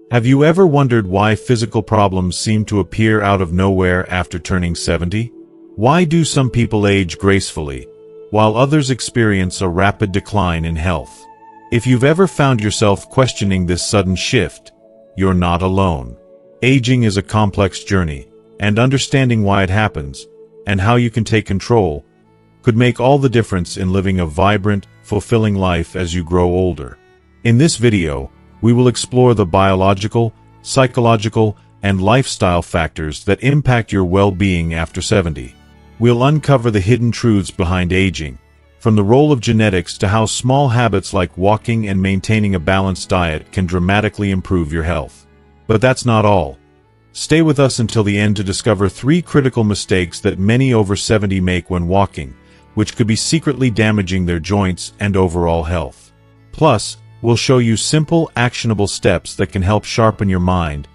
Have you ever wondered why physical problems seem to appear out of nowhere after turning 70? Why do some people age gracefully, while others experience a rapid decline in health? If you've ever found yourself questioning this sudden shift, you're not alone. Aging is a complex journey, and understanding why it happens, and how you can take control, could make all the difference in living a vibrant, fulfilling life as you grow older. In this video, we will explore the biological, psychological, and lifestyle factors that impact your well-being after 70. We'll uncover the hidden truths behind aging, from the role of genetics to how small habits like walking and maintaining a balanced diet can dramatically improve your health. But that's not all. Stay with us until the end to discover 3 critical mistakes that many over 70 make when walking, which could be secretly damaging their joints and overall health. Plus, we'll show you simple, actionable steps that can help sharpen your mind,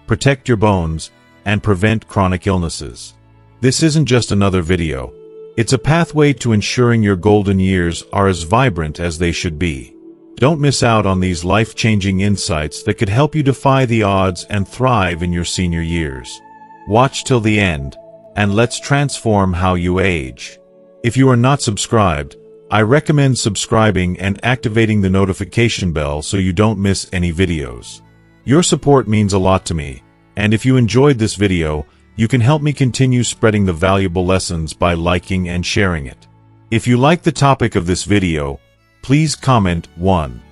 protect your bones, and prevent chronic illnesses. This isn't just another video. It's a pathway to ensuring your golden years are as vibrant as they should be. Don't miss out on these life-changing insights that could help you defy the odds and thrive in your senior years. Watch till the end, and let's transform how you age. If you are not subscribed, I recommend subscribing and activating the notification bell so you don't miss any videos. Your support means a lot to me, and if you enjoyed this video, you can help me continue spreading the valuable lessons by liking and sharing it. If you like the topic of this video, please comment 1.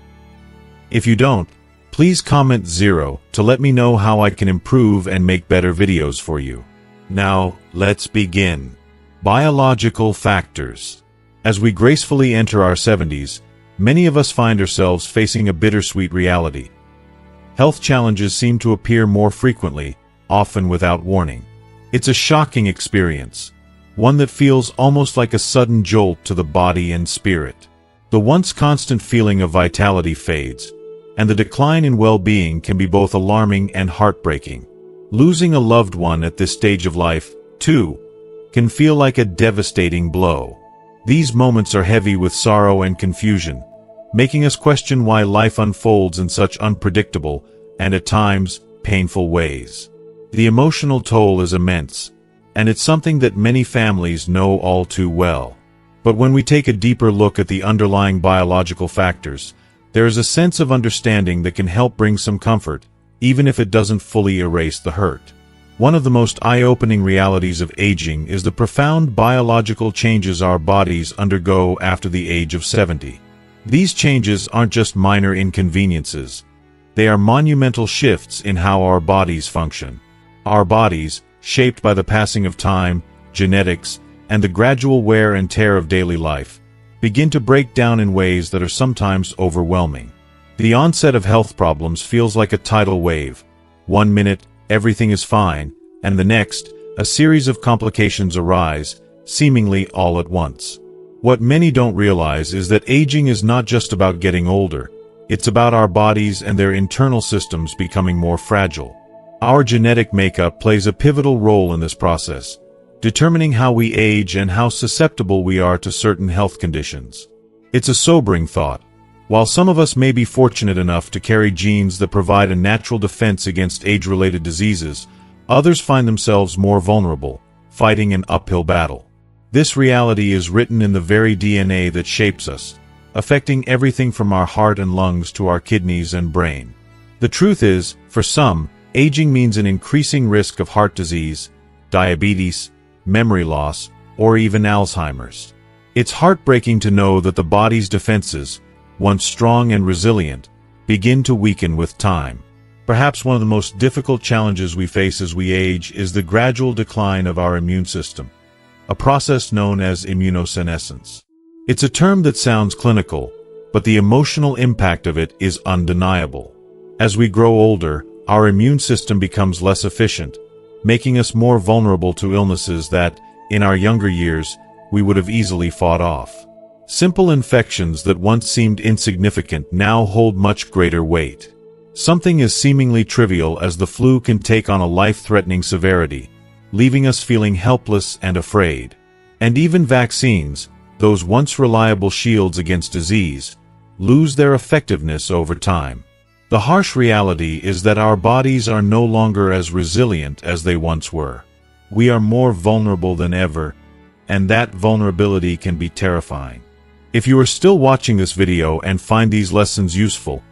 If you don't, please comment 0 to let me know how I can improve and make better videos for you. Now, let's begin. Biological factors. As we gracefully enter our 70s, many of us find ourselves facing a bittersweet reality. Health challenges seem to appear more frequently, often without warning. It's a shocking experience, one that feels almost like a sudden jolt to the body and spirit. The once constant feeling of vitality fades, and the decline in well-being can be both alarming and heartbreaking. Losing a loved one at this stage of life, too, can feel like a devastating blow. These moments are heavy with sorrow and confusion, making us question why life unfolds in such unpredictable, and at times, painful ways. The emotional toll is immense, and it's something that many families know all too well. But when we take a deeper look at the underlying biological factors, there is a sense of understanding that can help bring some comfort, even if it doesn't fully erase the hurt. One of the most eye-opening realities of aging is the profound biological changes our bodies undergo after the age of 70. These changes aren't just minor inconveniences. They are monumental shifts in how our bodies function. Our bodies, shaped by the passing of time, genetics, and the gradual wear and tear of daily life, begin to break down in ways that are sometimes overwhelming. The onset of health problems feels like a tidal wave. 1 minute, everything is fine, and the next, a series of complications arise, seemingly all at once. What many don't realize is that aging is not just about getting older. It's about our bodies and their internal systems becoming more fragile. Our genetic makeup plays a pivotal role in this process, determining how we age and how susceptible we are to certain health conditions. It's a sobering thought. While some of us may be fortunate enough to carry genes that provide a natural defense against age-related diseases, others find themselves more vulnerable, fighting an uphill battle. This reality is written in the very DNA that shapes us, affecting everything from our heart and lungs to our kidneys and brain. The truth is, for some, aging means an increasing risk of heart disease, diabetes, memory loss, or even Alzheimer's. It's heartbreaking to know that the body's defenses, once strong and resilient, begin to weaken with time. Perhaps one of the most difficult challenges we face as we age is the gradual decline of our immune system, a process known as immunosenescence. It's a term that sounds clinical, but the emotional impact of it is undeniable. As we grow older, our immune system becomes less efficient, making us more vulnerable to illnesses that, in our younger years, we would have easily fought off. Simple infections that once seemed insignificant now hold much greater weight. Something as seemingly trivial as the flu can take on a life-threatening severity, leaving us feeling helpless and afraid. And even vaccines, those once reliable shields against disease, lose their effectiveness over time. The harsh reality is that our bodies are no longer as resilient as they once were. We are more vulnerable than ever, and that vulnerability can be terrifying. If you are still watching this video and find these lessons useful,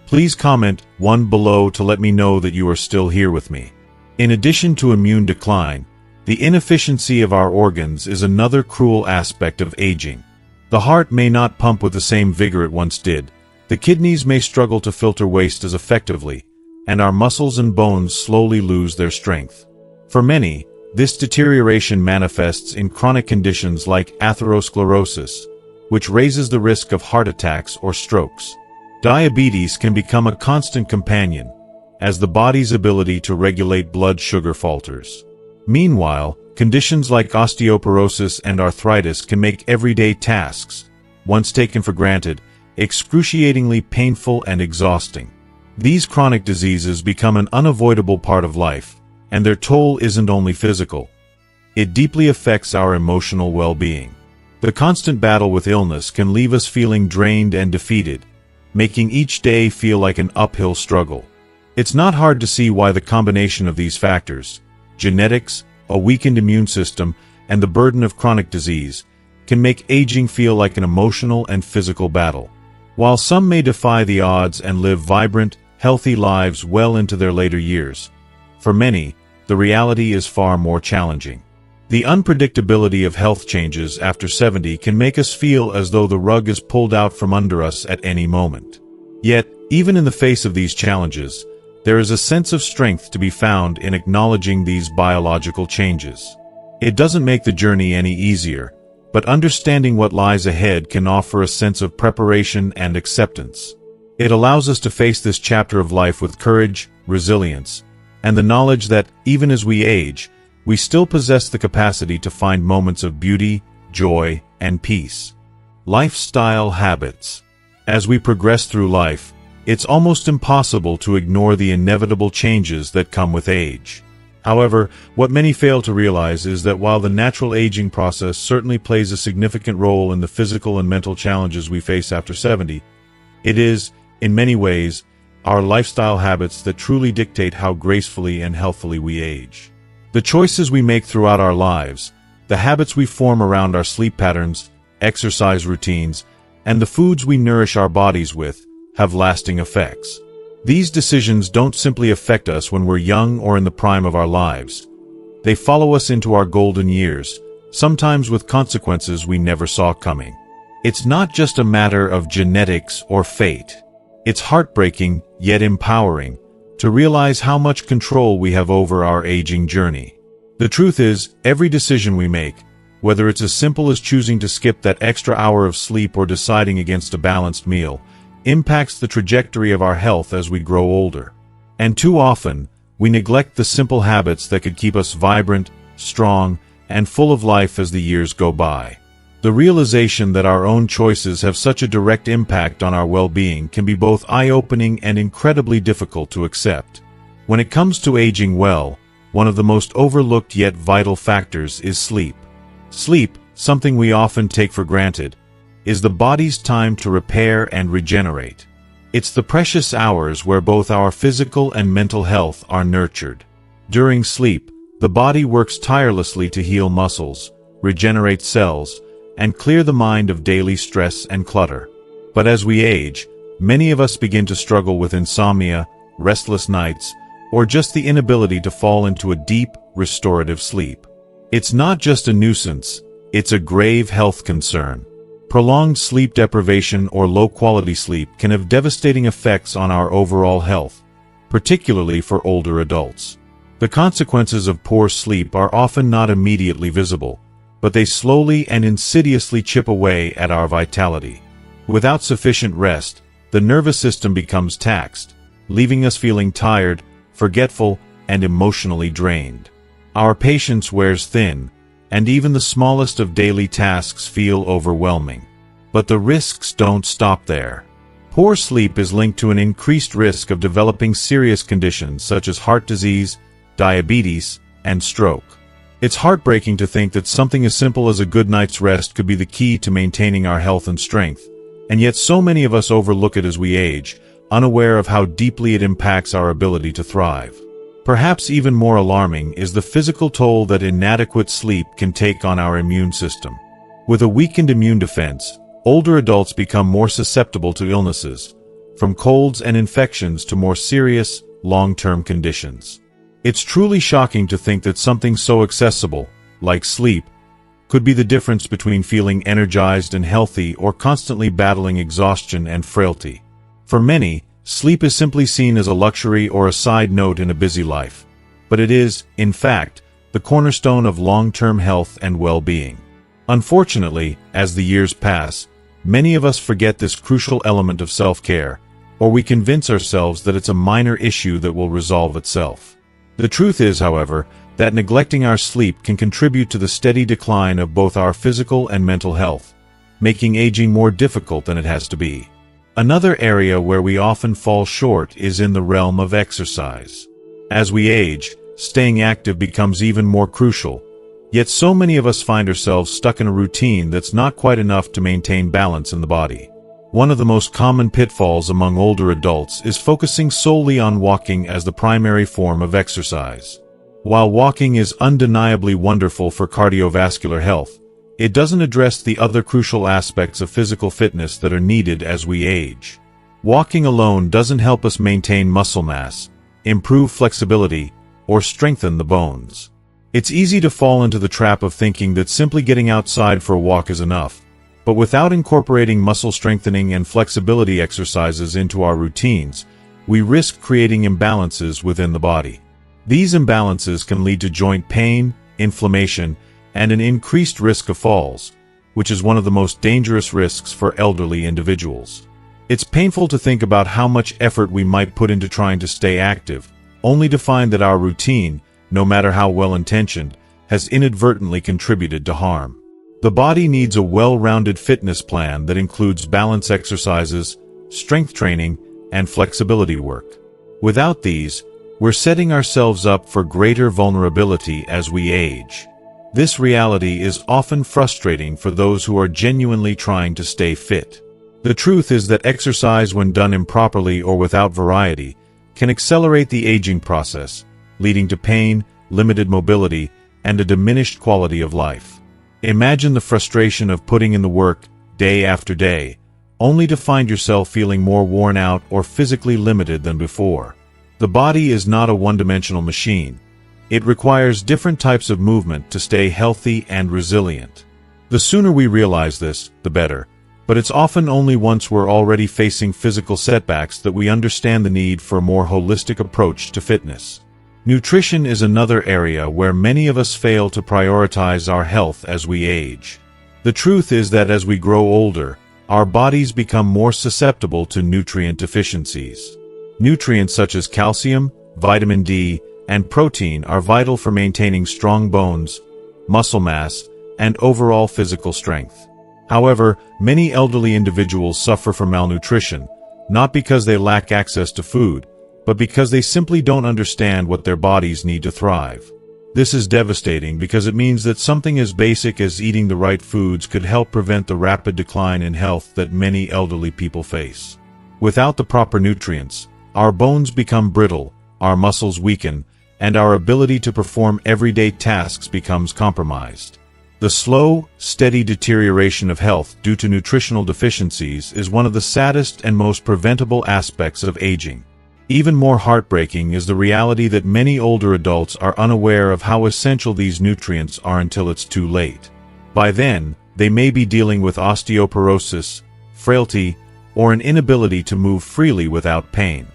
please comment 1 below to let me know that you are still here with me. In addition to immune decline, the inefficiency of our organs is another cruel aspect of aging. The heart may not pump with the same vigor it once did, the kidneys may struggle to filter waste as effectively, and our muscles and bones slowly lose their strength. For many, this deterioration manifests in chronic conditions like atherosclerosis, which raises the risk of heart attacks or strokes. Diabetes can become a constant companion, as the body's ability to regulate blood sugar falters. Meanwhile, conditions like osteoporosis and arthritis can make everyday tasks, once taken for granted, excruciatingly painful and exhausting. These chronic diseases become an unavoidable part of life, and their toll isn't only physical. It deeply affects our emotional well-being. The constant battle with illness can leave us feeling drained and defeated, making each day feel like an uphill struggle. It's not hard to see why the combination of these factors, genetics, a weakened immune system, and the burden of chronic disease, can make aging feel like an emotional and physical battle. While some may defy the odds and live vibrant, healthy lives well into their later years, for many, the reality is far more challenging. The unpredictability of health changes after 70 can make us feel as though the rug is pulled out from under us at any moment. Yet, even in the face of these challenges, there is a sense of strength to be found in acknowledging these biological changes. It doesn't make the journey any easier, but understanding what lies ahead can offer a sense of preparation and acceptance. It allows us to face this chapter of life with courage, resilience, and the knowledge that, even as we age, we still possess the capacity to find moments of beauty, joy, and peace. Lifestyle habits. As we progress through life, it's almost impossible to ignore the inevitable changes that come with age. However, what many fail to realize is that while the natural aging process certainly plays a significant role in the physical and mental challenges we face after 70, it is, in many ways, our lifestyle habits that truly dictate how gracefully and healthily we age. The choices we make throughout our lives, the habits we form around our sleep patterns, exercise routines, and the foods we nourish our bodies with, have lasting effects. These decisions don't simply affect us when we're young or in the prime of our lives. They follow us into our golden years, sometimes with consequences we never saw coming. It's not just a matter of genetics or fate. It's heartbreaking, yet empowering, to realize how much control we have over our aging journey. The truth is, every decision we make, whether it's as simple as choosing to skip that extra hour of sleep or deciding against a balanced meal, impacts the trajectory of our health as we grow older. And too often, we neglect the simple habits that could keep us vibrant, strong, and full of life as the years go by. The realization that our own choices have such a direct impact on our well-being can be both eye-opening and incredibly difficult to accept. When it comes to aging well, one of the most overlooked yet vital factors is sleep. Sleep, something we often take for granted, is the body's time to repair and regenerate. It's the precious hours where both our physical and mental health are nurtured. During sleep, the body works tirelessly to heal muscles, regenerate cells, and clear the mind of daily stress and clutter. But as we age, many of us begin to struggle with insomnia, restless nights, or just the inability to fall into a deep, restorative sleep. It's not just a nuisance, it's a grave health concern. Prolonged sleep deprivation or low-quality sleep can have devastating effects on our overall health, particularly for older adults. The consequences of poor sleep are often not immediately visible, but they slowly and insidiously chip away at our vitality. Without sufficient rest, the nervous system becomes taxed, leaving us feeling tired, forgetful, and emotionally drained. Our patience wears thin, and even the smallest of daily tasks feel overwhelming. But the risks don't stop there. Poor sleep is linked to an increased risk of developing serious conditions such as heart disease, diabetes, and stroke. It's heartbreaking to think that something as simple as a good night's rest could be the key to maintaining our health and strength, and yet so many of us overlook it as we age, unaware of how deeply it impacts our ability to thrive. Perhaps even more alarming is the physical toll that inadequate sleep can take on our immune system. With a weakened immune defense, older adults become more susceptible to illnesses, from colds and infections to more serious, long-term conditions. It's truly shocking to think that something so accessible, like sleep, could be the difference between feeling energized and healthy or constantly battling exhaustion and frailty. For many, sleep is simply seen as a luxury or a side note in a busy life. But it is, in fact, the cornerstone of long-term health and well-being. Unfortunately, as the years pass, many of us forget this crucial element of self-care, or we convince ourselves that it's a minor issue that will resolve itself. The truth is, however, that neglecting our sleep can contribute to the steady decline of both our physical and mental health, making aging more difficult than it has to be. Another area where we often fall short is in the realm of exercise. As we age, staying active becomes even more crucial, yet so many of us find ourselves stuck in a routine that's not quite enough to maintain balance in the body. One of the most common pitfalls among older adults is focusing solely on walking as the primary form of exercise. While walking is undeniably wonderful for cardiovascular health, it doesn't address the other crucial aspects of physical fitness that are needed as we age. Walking alone doesn't help us maintain muscle mass, improve flexibility, or strengthen the bones. It's easy to fall into the trap of thinking that simply getting outside for a walk is enough, but without incorporating muscle strengthening and flexibility exercises into our routines, we risk creating imbalances within the body. These imbalances can lead to joint pain, inflammation, and an increased risk of falls, which is one of the most dangerous risks for elderly individuals. It's painful to think about how much effort we might put into trying to stay active, only to find that our routine, no matter how well-intentioned, has inadvertently contributed to harm. The body needs a well-rounded fitness plan that includes balance exercises, strength training, and flexibility work. Without these, we're setting ourselves up for greater vulnerability as we age. This reality is often frustrating for those who are genuinely trying to stay fit. The truth is that exercise, when done improperly or without variety, can accelerate the aging process, leading to pain, limited mobility, and a diminished quality of life. Imagine the frustration of putting in the work day after day, only to find yourself feeling more worn out or physically limited than before. The body is not a one-dimensional machine. It requires different types of movement to stay healthy and resilient. The sooner we realize this, the better, but it's often only once we're already facing physical setbacks that we understand the need for a more holistic approach to fitness. Nutrition is another area where many of us fail to prioritize our health as we age. The truth is that as we grow older, our bodies become more susceptible to nutrient deficiencies. Nutrients such as calcium, vitamin D, and protein are vital for maintaining strong bones, muscle mass, and overall physical strength. However, many elderly individuals suffer from malnutrition, not because they lack access to food, but because they simply don't understand what their bodies need to thrive. This is devastating because it means that something as basic as eating the right foods could help prevent the rapid decline in health that many elderly people face. Without the proper nutrients, our bones become brittle, our muscles weaken, and our ability to perform everyday tasks becomes compromised. The slow, steady deterioration of health due to nutritional deficiencies is one of the saddest and most preventable aspects of aging. Even more heartbreaking is the reality that many older adults are unaware of how essential these nutrients are until it's too late. By then, they may be dealing with osteoporosis, frailty, or an inability to move freely without pain.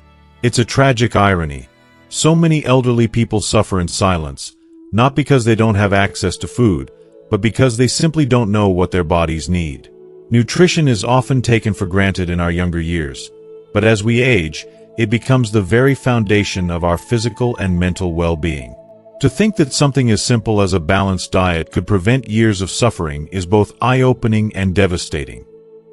It's a tragic irony. So many elderly people suffer in silence, not because they don't have access to food, but because they simply don't know what their bodies need. Nutrition is often taken for granted in our younger years, but as we age, it becomes the very foundation of our physical and mental well-being. To think that something as simple as a balanced diet could prevent years of suffering is both eye-opening and devastating.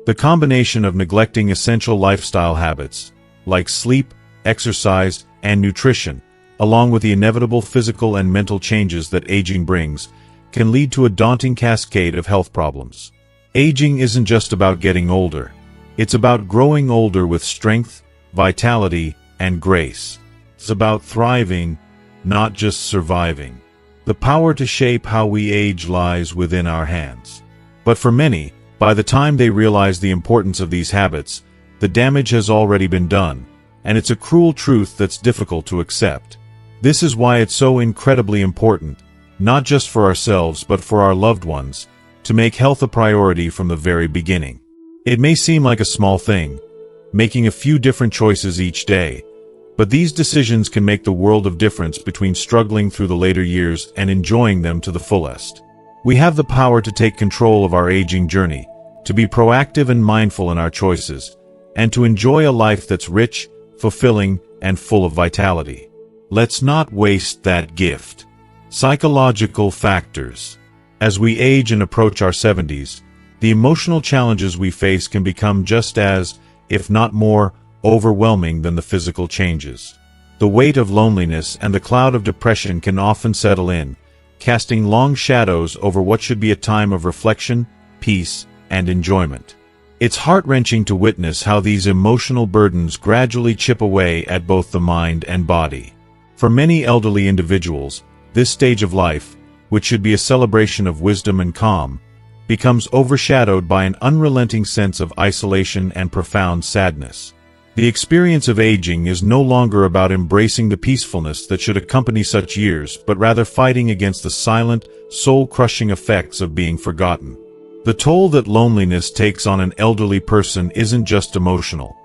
The combination of neglecting essential lifestyle habits, like sleep, exercise, and nutrition, along with the inevitable physical and mental changes that aging brings, can lead to a daunting cascade of health problems. Aging isn't just about getting older. It's about growing older with strength, vitality, and grace. It's about thriving, not just surviving. The power to shape how we age lies within our hands. But for many, by the time they realize the importance of these habits, the damage has already been done, and it's a cruel truth that's difficult to accept. This is why it's so incredibly important, not just for ourselves but for our loved ones, to make health a priority from the very beginning. It may seem like a small thing, making a few different choices each day, but these decisions can make the world of difference between struggling through the later years and enjoying them to the fullest. We have the power to take control of our aging journey, to be proactive and mindful in our choices, and to enjoy a life that's rich, fulfilling, and full of vitality. Let's not waste that gift. Psychological factors. As we age and approach our 70s, the emotional challenges we face can become just as, if not more, overwhelming than the physical changes. The weight of loneliness and the cloud of depression can often settle in, casting long shadows over what should be a time of reflection, peace, and enjoyment. It's heart-wrenching to witness how these emotional burdens gradually chip away at both the mind and body. For many elderly individuals, this stage of life, which should be a celebration of wisdom and calm, becomes overshadowed by an unrelenting sense of isolation and profound sadness. The experience of aging is no longer about embracing the peacefulness that should accompany such years, but rather fighting against the silent, soul-crushing effects of being forgotten. The toll that loneliness takes on an elderly person isn't just emotional.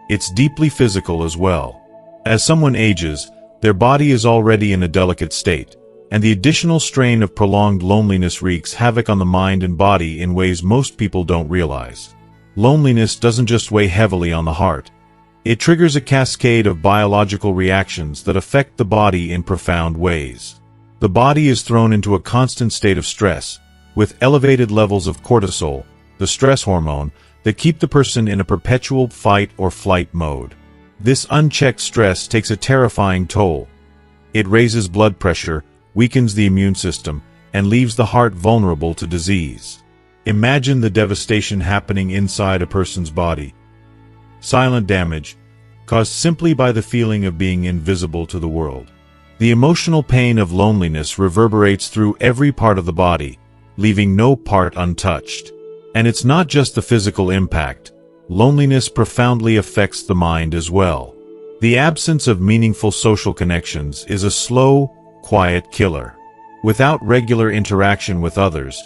It's deeply physical as well. As someone ages, their body is already in a delicate state, and the additional strain of prolonged loneliness wreaks havoc on the mind and body in ways most people don't realize. Loneliness doesn't just weigh heavily on the heart. It triggers a cascade of biological reactions that affect the body in profound ways. The body is thrown into a constant state of stress, with elevated levels of cortisol, the stress hormone, that keep the person in a perpetual fight or flight mode. This unchecked stress takes a terrifying toll. It raises blood pressure, weakens the immune system, and leaves the heart vulnerable to disease. Imagine the devastation happening inside a person's body. Silent damage, caused simply by the feeling of being invisible to the world. The emotional pain of loneliness reverberates through every part of the body, leaving no part untouched. And it's not just the physical impact. Loneliness profoundly affects the mind as well. The absence of meaningful social connections is a slow, quiet killer. Without regular interaction with others,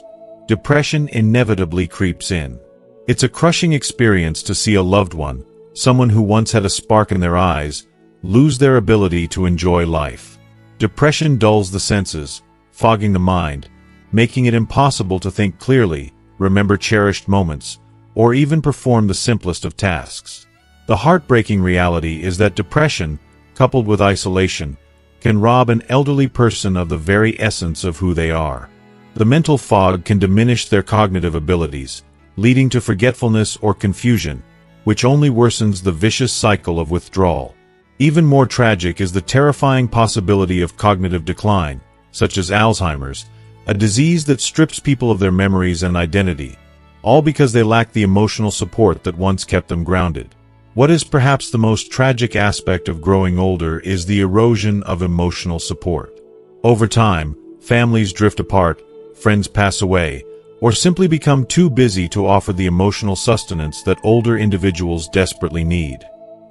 depression inevitably creeps in. It's a crushing experience to see a loved one, someone who once had a spark in their eyes, lose their ability to enjoy life. Depression dulls the senses, fogging the mind, making it impossible to think clearly, remember cherished moments, or even perform the simplest of tasks. The heartbreaking reality is that depression, coupled with isolation, can rob an elderly person of the very essence of who they are. The mental fog can diminish their cognitive abilities, leading to forgetfulness or confusion, which only worsens the vicious cycle of withdrawal. Even more tragic is the terrifying possibility of cognitive decline, such as Alzheimer's, a disease that strips people of their memories and identity, all because they lack the emotional support that once kept them grounded. What is perhaps the most tragic aspect of growing older is the erosion of emotional support. Over time, families drift apart, friends pass away, or simply become too busy to offer the emotional sustenance that older individuals desperately need.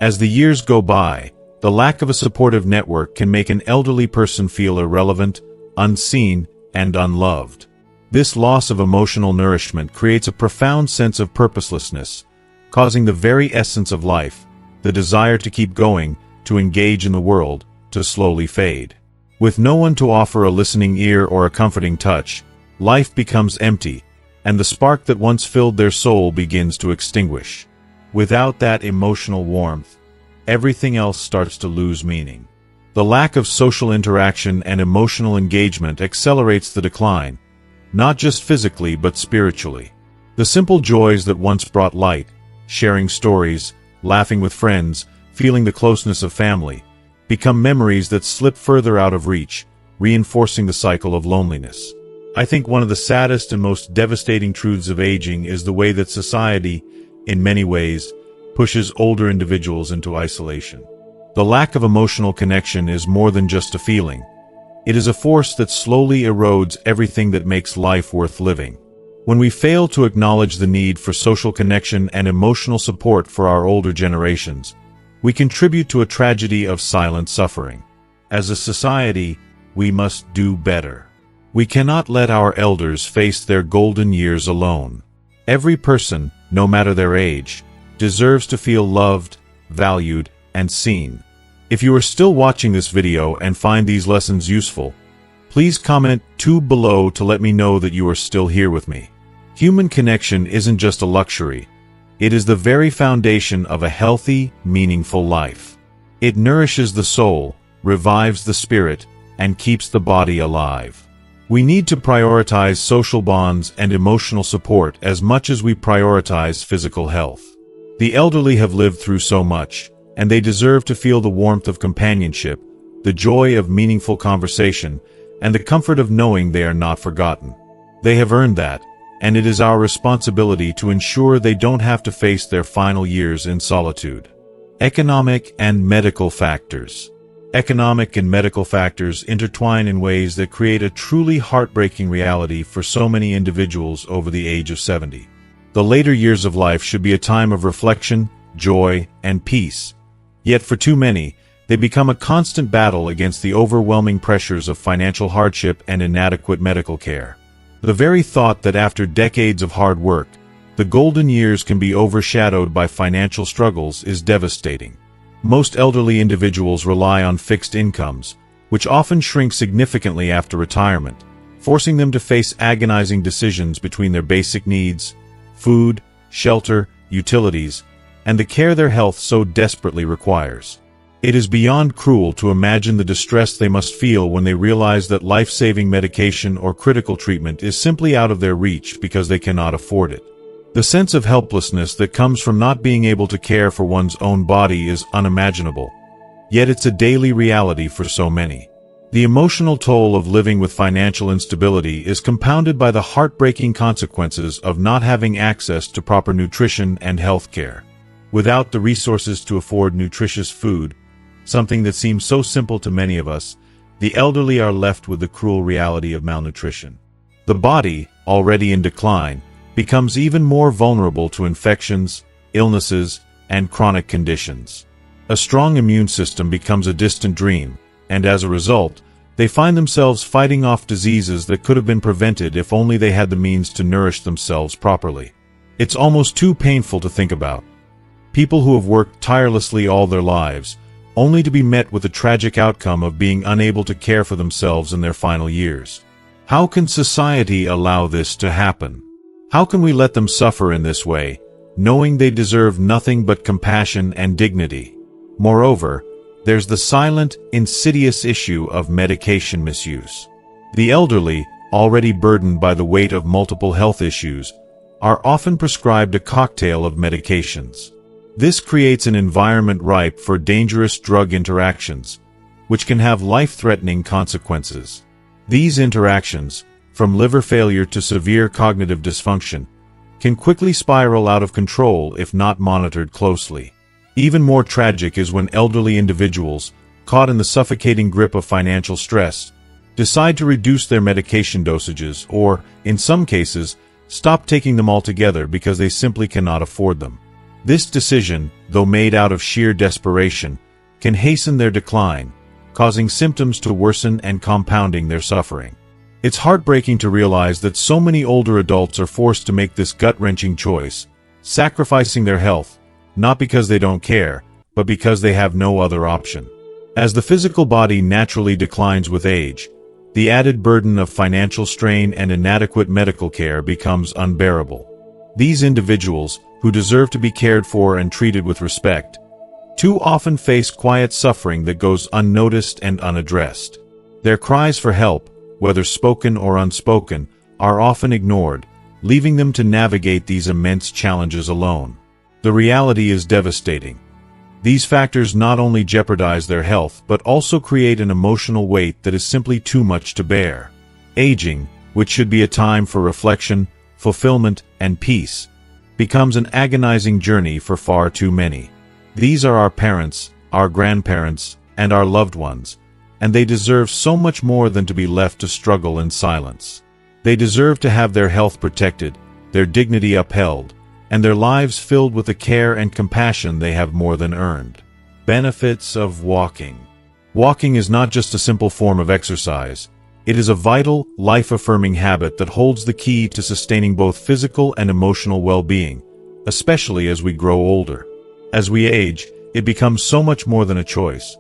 As the years go by, the lack of a supportive network can make an elderly person feel irrelevant, unseen, and unloved. This loss of emotional nourishment creates a profound sense of purposelessness, causing the very essence of life, the desire to keep going, to engage in the world, to slowly fade. With no one to offer a listening ear or a comforting touch, life becomes empty, and the spark that once filled their soul begins to extinguish. Without that emotional warmth, everything else starts to lose meaning. The lack of social interaction and emotional engagement accelerates the decline, not just physically but spiritually. The simple joys that once brought light, sharing stories, laughing with friends, feeling the closeness of family, become memories that slip further out of reach, reinforcing the cycle of loneliness. I think one of the saddest and most devastating truths of aging is the way that society, in many ways, pushes older individuals into isolation. The lack of emotional connection is more than just a feeling. It is a force that slowly erodes everything that makes life worth living. When we fail to acknowledge the need for social connection and emotional support for our older generations, we contribute to a tragedy of silent suffering. As a society, we must do better. We cannot let our elders face their golden years alone. Every person, no matter their age, deserves to feel loved, valued, and seen. If you are still watching this video and find these lessons useful, please comment 2 below to let me know that you are still here with me. Human connection isn't just a luxury. It is the very foundation of a healthy, meaningful life. It nourishes the soul, revives the spirit, and keeps the body alive. We need to prioritize social bonds and emotional support as much as we prioritize physical health. The elderly have lived through so much, and they deserve to feel the warmth of companionship, the joy of meaningful conversation, and the comfort of knowing they are not forgotten. They have earned that, and it is our responsibility to ensure they don't have to face their final years in solitude. Economic and medical factors. Economic and medical factors intertwine in ways that create a truly heartbreaking reality for so many individuals over the age of 70. The later years of life should be a time of reflection, joy, and peace. Yet for too many, they become a constant battle against the overwhelming pressures of financial hardship and inadequate medical care. The very thought that after decades of hard work, the golden years can be overshadowed by financial struggles is devastating. Most elderly individuals rely on fixed incomes, which often shrink significantly after retirement, forcing them to face agonizing decisions between their basic needs, food, shelter, utilities, and the care their health so desperately requires. It is beyond cruel to imagine the distress they must feel when they realize that life-saving medication or critical treatment is simply out of their reach because they cannot afford it. The sense of helplessness that comes from not being able to care for one's own body is unimaginable, yet it's a daily reality for so many. The emotional toll of living with financial instability is compounded by the heartbreaking consequences of not having access to proper nutrition and health care. Without the resources to afford nutritious food, something that seems so simple to many of us, the elderly are left with the cruel reality of malnutrition. The body, already in decline, becomes even more vulnerable to infections, illnesses, and chronic conditions. A strong immune system becomes a distant dream, and as a result, they find themselves fighting off diseases that could have been prevented if only they had the means to nourish themselves properly. It's almost too painful to think about. People who have worked tirelessly all their lives, only to be met with the tragic outcome of being unable to care for themselves in their final years. How can society allow this to happen? How can we let them suffer in this way, knowing they deserve nothing but compassion and dignity? Moreover, there's the silent, insidious issue of medication misuse. The elderly, already burdened by the weight of multiple health issues, are often prescribed a cocktail of medications. This creates an environment ripe for dangerous drug interactions, which can have life-threatening consequences. These interactions, from liver failure to severe cognitive dysfunction, can quickly spiral out of control if not monitored closely. Even more tragic is when elderly individuals, caught in the suffocating grip of financial stress, decide to reduce their medication dosages or, in some cases, stop taking them altogether because they simply cannot afford them. This decision, though made out of sheer desperation, can hasten their decline, causing symptoms to worsen and compounding their suffering. It's heartbreaking to realize that so many older adults are forced to make this gut-wrenching choice, sacrificing their health, not because they don't care, but because they have no other option. As the physical body naturally declines with age, the added burden of financial strain and inadequate medical care becomes unbearable. These individuals, who deserve to be cared for and treated with respect, too often face quiet suffering that goes unnoticed and unaddressed. Their cries for help, whether spoken or unspoken, are often ignored, leaving them to navigate these immense challenges alone. The reality is devastating. These factors not only jeopardize their health but also create an emotional weight that is simply too much to bear. Aging, which should be a time for reflection, fulfillment, and peace, becomes an agonizing journey for far too many. These are our parents, our grandparents, and our loved ones, and they deserve so much more than to be left to struggle in silence. They deserve to have their health protected, their dignity upheld, and their lives filled with the care and compassion they have more than earned. Benefits of walking. Walking is not just a simple form of exercise. It is a vital, life-affirming habit that holds the key to sustaining both physical and emotional well-being, especially as we grow older. As we age, it becomes so much more than a choice.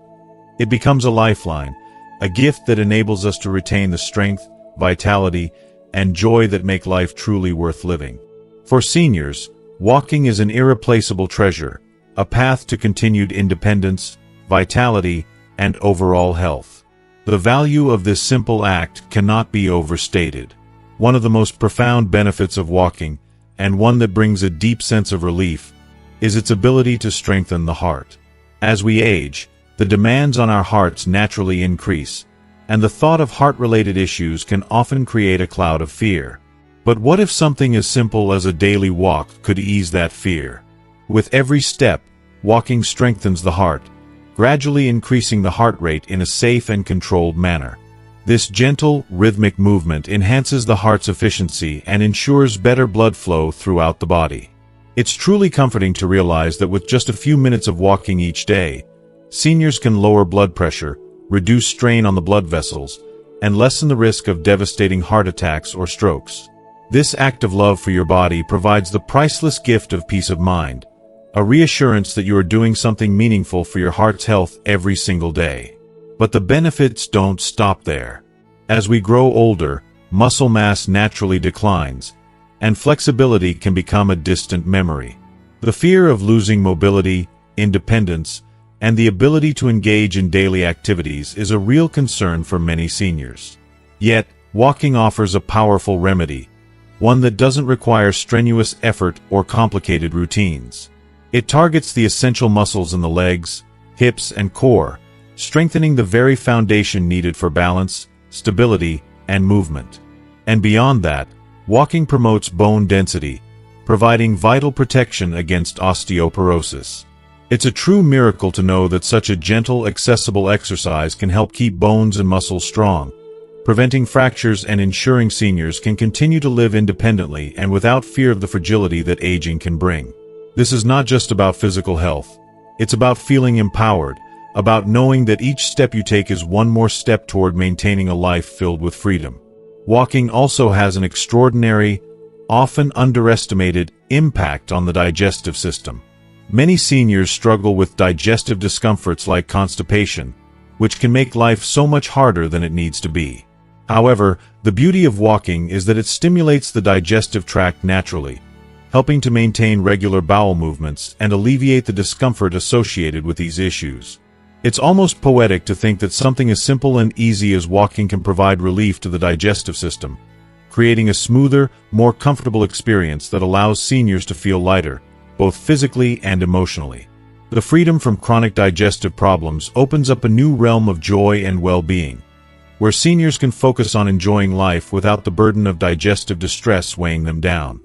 It becomes a lifeline, a gift that enables us to retain the strength, vitality, and joy that make life truly worth living. For seniors, walking is an irreplaceable treasure, a path to continued independence, vitality, and overall health. The value of this simple act cannot be overstated. One of the most profound benefits of walking, and one that brings a deep sense of relief, is its ability to strengthen the heart. As we age, the demands on our hearts naturally increase, and the thought of heart-related issues can often create a cloud of fear. But what if something as simple as a daily walk could ease that fear? With every step, walking strengthens the heart, gradually increasing the heart rate in a safe and controlled manner. This gentle, rhythmic movement enhances the heart's efficiency and ensures better blood flow throughout the body. It's truly comforting to realize that with just a few minutes of walking each day, seniors can lower blood pressure, reduce strain on the blood vessels, and lessen the risk of devastating heart attacks or strokes. This act of love for your body provides the priceless gift of peace of mind, a reassurance that you are doing something meaningful for your heart's health every single day. But the benefits don't stop there. As we grow older, muscle mass naturally declines, and flexibility can become a distant memory. The fear of losing mobility, independence, and the ability to engage in daily activities is a real concern for many seniors. Yet, walking offers a powerful remedy, one that doesn't require strenuous effort or complicated routines. It targets the essential muscles in the legs, hips, and core, strengthening the very foundation needed for balance, stability, and movement. And beyond that, walking promotes bone density, providing vital protection against osteoporosis. It's a true miracle to know that such a gentle, accessible exercise can help keep bones and muscles strong, preventing fractures and ensuring seniors can continue to live independently and without fear of the fragility that aging can bring. This is not just about physical health. It's about feeling empowered, about knowing that each step you take is one more step toward maintaining a life filled with freedom. Walking also has an extraordinary, often underestimated, impact on the digestive system. Many seniors struggle with digestive discomforts like constipation, which can make life so much harder than it needs to be. However, the beauty of walking is that it stimulates the digestive tract naturally, helping to maintain regular bowel movements and alleviate the discomfort associated with these issues. It's almost poetic to think that something as simple and easy as walking can provide relief to the digestive system, creating a smoother, more comfortable experience that allows seniors to feel lighter, both physically and emotionally. The freedom from chronic digestive problems opens up a new realm of joy and well-being, where seniors can focus on enjoying life without the burden of digestive distress weighing them down.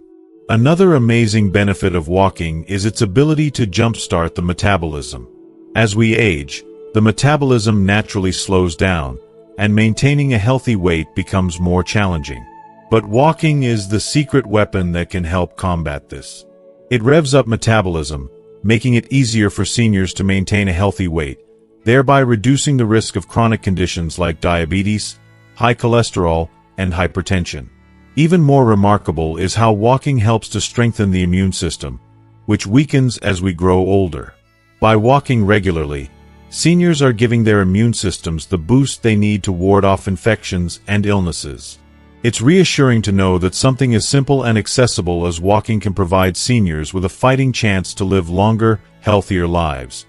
Another amazing benefit of walking is its ability to jumpstart the metabolism. As we age, the metabolism naturally slows down, and maintaining a healthy weight becomes more challenging. But walking is the secret weapon that can help combat this. It revs up metabolism, making it easier for seniors to maintain a healthy weight, thereby reducing the risk of chronic conditions like diabetes, high cholesterol, and hypertension. Even more remarkable is how walking helps to strengthen the immune system, which weakens as we grow older. By walking regularly, seniors are giving their immune systems the boost they need to ward off infections and illnesses. It's reassuring to know that something as simple and accessible as walking can provide seniors with a fighting chance to live longer, healthier lives,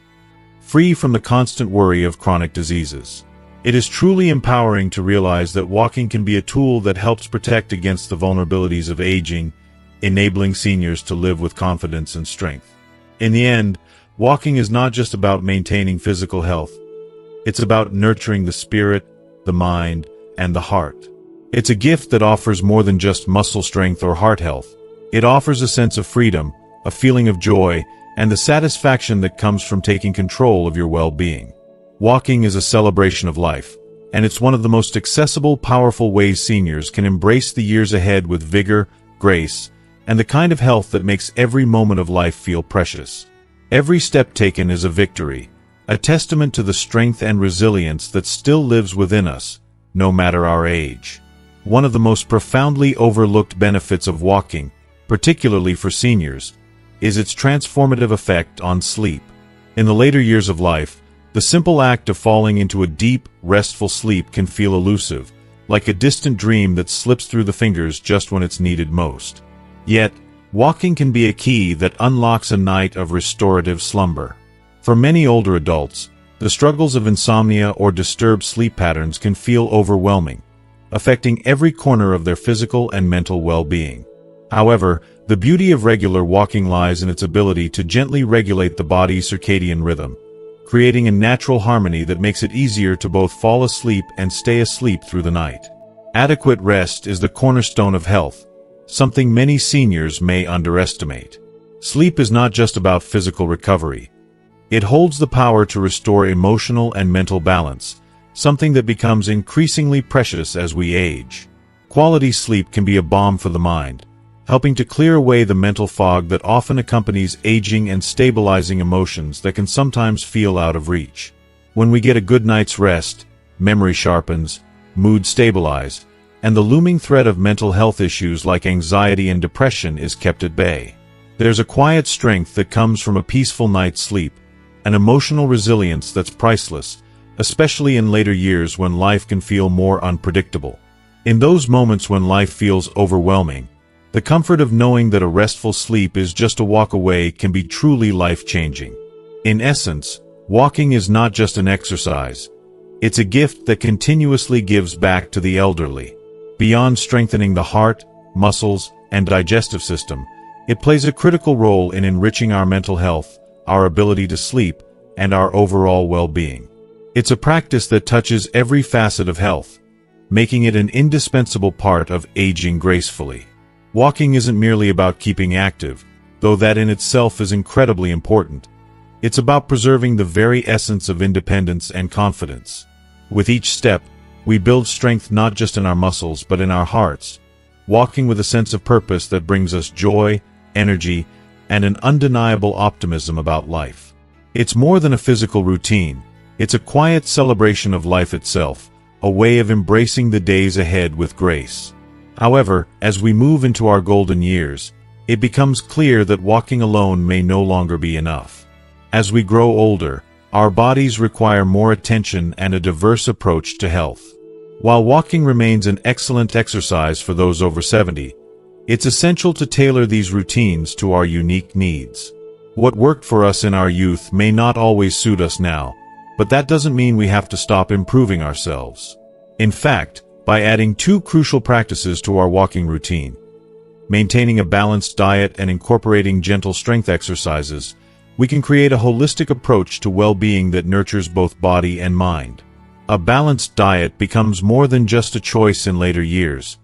free from the constant worry of chronic diseases. It is truly empowering to realize that walking can be a tool that helps protect against the vulnerabilities of aging, enabling seniors to live with confidence and strength. In the end, walking is not just about maintaining physical health. It's about nurturing the spirit, the mind, and the heart. It's a gift that offers more than just muscle strength or heart health. It offers a sense of freedom, a feeling of joy, and the satisfaction that comes from taking control of your well-being. Walking is a celebration of life, and it's one of the most accessible, powerful ways seniors can embrace the years ahead with vigor, grace, and the kind of health that makes every moment of life feel precious. Every step taken is a victory, a testament to the strength and resilience that still lives within us, no matter our age. One of the most profoundly overlooked benefits of walking, particularly for seniors, is its transformative effect on sleep. In the later years of life, the simple act of falling into a deep, restful sleep can feel elusive, like a distant dream that slips through the fingers just when it's needed most. Yet, walking can be a key that unlocks a night of restorative slumber. For many older adults, the struggles of insomnia or disturbed sleep patterns can feel overwhelming, affecting every corner of their physical and mental well-being. However, the beauty of regular walking lies in its ability to gently regulate the body's circadian rhythm, creating a natural harmony that makes it easier to both fall asleep and stay asleep through the night. Adequate rest is the cornerstone of health, something many seniors may underestimate. Sleep is not just about physical recovery. It holds the power to restore emotional and mental balance, something that becomes increasingly precious as we age. Quality sleep can be a balm for the mind, helping to clear away the mental fog that often accompanies aging and stabilizing emotions that can sometimes feel out of reach. When we get a good night's rest, memory sharpens, mood stabilizes, and the looming threat of mental health issues like anxiety and depression is kept at bay. There's a quiet strength that comes from a peaceful night's sleep, an emotional resilience that's priceless, especially in later years when life can feel more unpredictable. In those moments when life feels overwhelming, the comfort of knowing that a restful sleep is just a walk away can be truly life-changing. In essence, walking is not just an exercise. It's a gift that continuously gives back to the elderly. Beyond strengthening the heart, muscles, and digestive system, it plays a critical role in enriching our mental health, our ability to sleep, and our overall well-being. It's a practice that touches every facet of health, making it an indispensable part of aging gracefully. Walking isn't merely about keeping active, though that in itself is incredibly important. It's about preserving the very essence of independence and confidence. With each step, we build strength not just in our muscles but in our hearts, walking with a sense of purpose that brings us joy, energy, and an undeniable optimism about life. It's more than a physical routine. It's a quiet celebration of life itself, a way of embracing the days ahead with grace. However, as we move into our golden years, it becomes clear that walking alone may no longer be enough. As we grow older, our bodies require more attention and a diverse approach to health. While walking remains an excellent exercise for those over 70, it's essential to tailor these routines to our unique needs. What worked for us in our youth may not always suit us now, but that doesn't mean we have to stop improving ourselves. In fact, by adding two crucial practices to our walking routine, maintaining a balanced diet and incorporating gentle strength exercises, we can create a holistic approach to well-being that nurtures both body and mind. A balanced diet becomes more than just a choice in later years.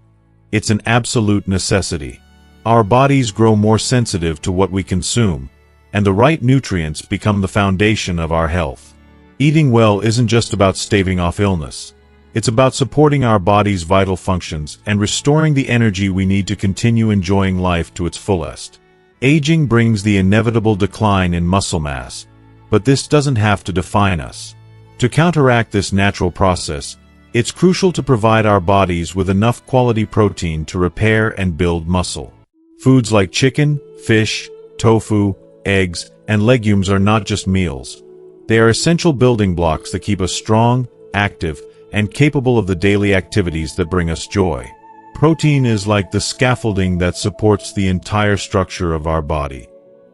It's an absolute necessity. Our bodies grow more sensitive to what we consume, and the right nutrients become the foundation of our health. Eating well isn't just about staving off illness. It's about supporting our body's vital functions and restoring the energy we need to continue enjoying life to its fullest. Aging brings the inevitable decline in muscle mass, but this doesn't have to define us. To counteract this natural process, it's crucial to provide our bodies with enough quality protein to repair and build muscle. Foods like chicken, fish, tofu, eggs, and legumes are not just meals. They are essential building blocks that keep us strong, active, and capable of the daily activities that bring us joy. Protein is like the scaffolding that supports the entire structure of our body.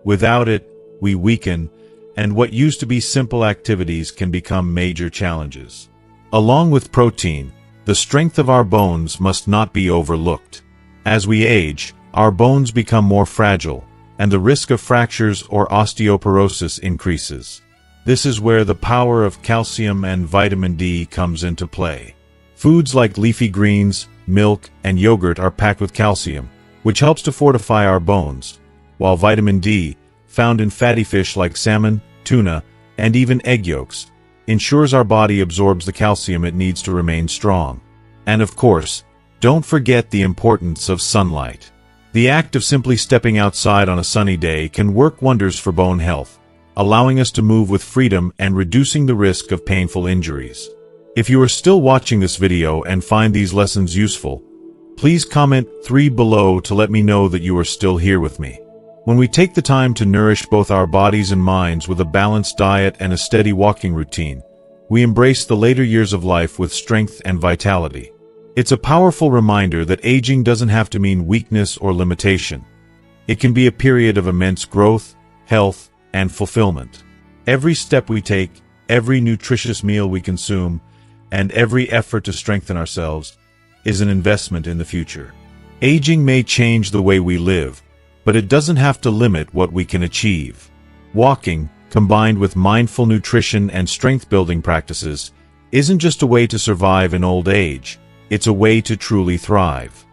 Without it, we weaken, and what used to be simple activities can become major challenges. Along with protein, the strength of our bones must not be overlooked. As we age, our bones become more fragile, and the risk of fractures or osteoporosis increases. This is where the power of calcium and vitamin D comes into play. Foods like leafy greens, milk, and yogurt are packed with calcium, which helps to fortify our bones, while vitamin D, found in fatty fish like salmon, tuna, and even egg yolks, ensures our body absorbs the calcium it needs to remain strong. And of course, don't forget the importance of sunlight. The act of simply stepping outside on a sunny day can work wonders for bone health, allowing us to move with freedom and reducing the risk of painful injuries. If you are still watching this video and find these lessons useful, please comment 3 below to let me know that you are still here with me. When we take the time to nourish both our bodies and minds with a balanced diet and a steady walking routine, we embrace the later years of life with strength and vitality. It's a powerful reminder that aging doesn't have to mean weakness or limitation. It can be a period of immense growth, health, and fulfillment. Every step we take, every nutritious meal we consume, and every effort to strengthen ourselves is an investment in the future. Aging may change the way we live, but it doesn't have to limit what we can achieve. Walking, combined with mindful nutrition and strength-building practices, isn't just a way to survive in old age. It's a way to truly thrive.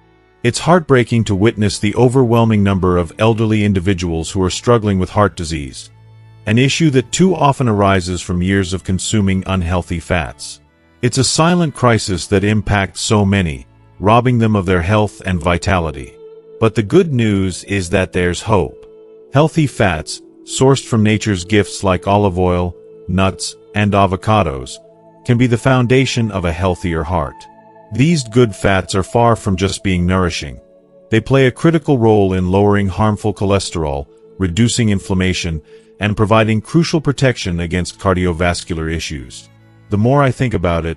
It's heartbreaking to witness the overwhelming number of elderly individuals who are struggling with heart disease, an issue that too often arises from years of consuming unhealthy fats. It's a silent crisis that impacts so many, robbing them of their health and vitality. But the good news is that there's hope. Healthy fats, sourced from nature's gifts like olive oil, nuts, and avocados, can be the foundation of a healthier heart. These good fats are far from just being nourishing. They play a critical role in lowering harmful cholesterol, reducing inflammation, and providing crucial protection against cardiovascular issues. The more I think about it,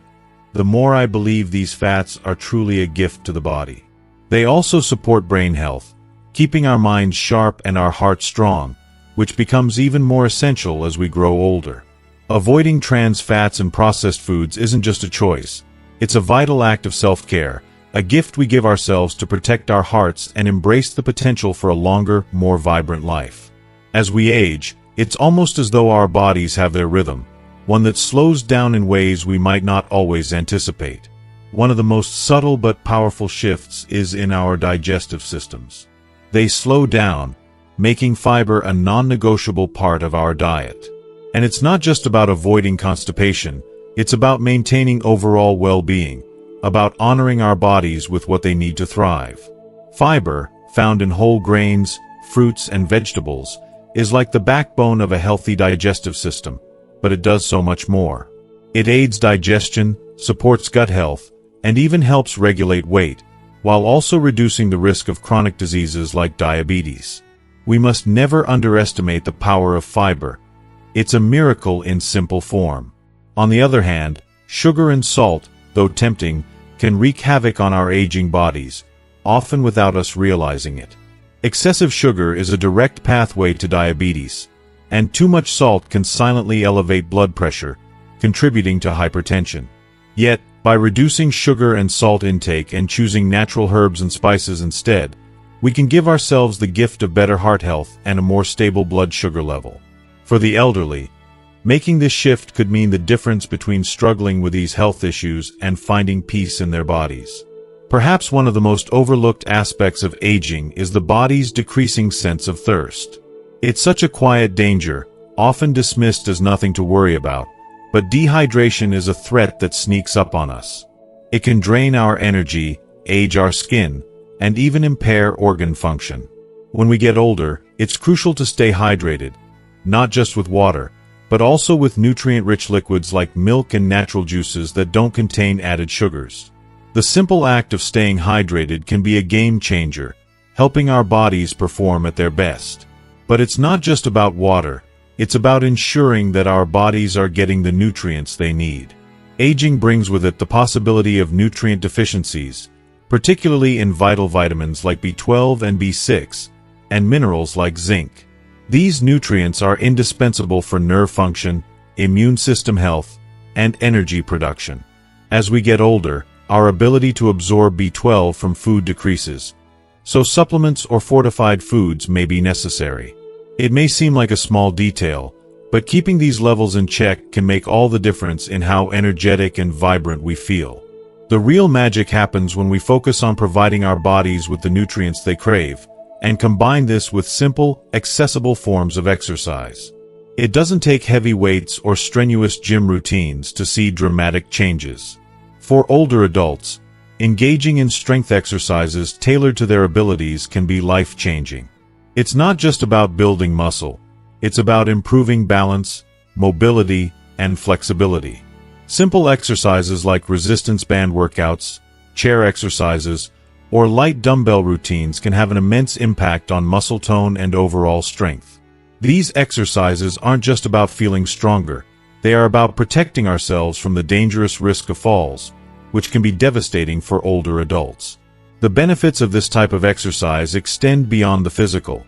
the more I believe these fats are truly a gift to the body. They also support brain health, keeping our minds sharp and our hearts strong, which becomes even more essential as we grow older. Avoiding trans fats and processed foods isn't just a choice. It's a vital act of self-care, a gift we give ourselves to protect our hearts and embrace the potential for a longer, more vibrant life. As we age, it's almost as though our bodies have their rhythm, one that slows down in ways we might not always anticipate. One of the most subtle but powerful shifts is in our digestive systems. They slow down, making fiber a non-negotiable part of our diet. And it's not just about avoiding constipation. It's about maintaining overall well-being, about honoring our bodies with what they need to thrive. Fiber, found in whole grains, fruits, and vegetables, is like the backbone of a healthy digestive system, but it does so much more. It aids digestion, supports gut health, and even helps regulate weight, while also reducing the risk of chronic diseases like diabetes. We must never underestimate the power of fiber. It's a miracle in simple form. On the other hand, sugar and salt, though tempting, can wreak havoc on our aging bodies, often without us realizing it. Excessive sugar is a direct pathway to diabetes, and too much salt can silently elevate blood pressure, contributing to hypertension. Yet, by reducing sugar and salt intake and choosing natural herbs and spices instead, we can give ourselves the gift of better heart health and a more stable blood sugar level. For the elderly, making this shift could mean the difference between struggling with these health issues and finding peace in their bodies. Perhaps one of the most overlooked aspects of aging is the body's decreasing sense of thirst. It's such a quiet danger, often dismissed as nothing to worry about, but dehydration is a threat that sneaks up on us. It can drain our energy, age our skin, and even impair organ function. When we get older, it's crucial to stay hydrated, not just with water, but also with nutrient-rich liquids like milk and natural juices that don't contain added sugars. The simple act of staying hydrated can be a game changer, helping our bodies perform at their best. But it's not just about water, it's about ensuring that our bodies are getting the nutrients they need. Aging brings with it the possibility of nutrient deficiencies, particularly in vital vitamins like B12 and B6, and minerals like zinc. These nutrients are indispensable for nerve function, immune system health, and energy production. As we get older, our ability to absorb B12 from food decreases, so supplements or fortified foods may be necessary. It may seem like a small detail, but keeping these levels in check can make all the difference in how energetic and vibrant we feel. The real magic happens when we focus on providing our bodies with the nutrients they crave, and combine this with simple, accessible forms of exercise. It doesn't take heavy weights or strenuous gym routines to see dramatic changes. For older adults, engaging in strength exercises tailored to their abilities can be life-changing. It's not just about building muscle. It's about improving balance, mobility, and flexibility. Simple exercises like resistance band workouts, chair exercises, or light dumbbell routines can have an immense impact on muscle tone and overall strength. These exercises aren't just about feeling stronger. They are about protecting ourselves from the dangerous risk of falls, which can be devastating for older adults. The benefits of this type of exercise extend beyond the physical.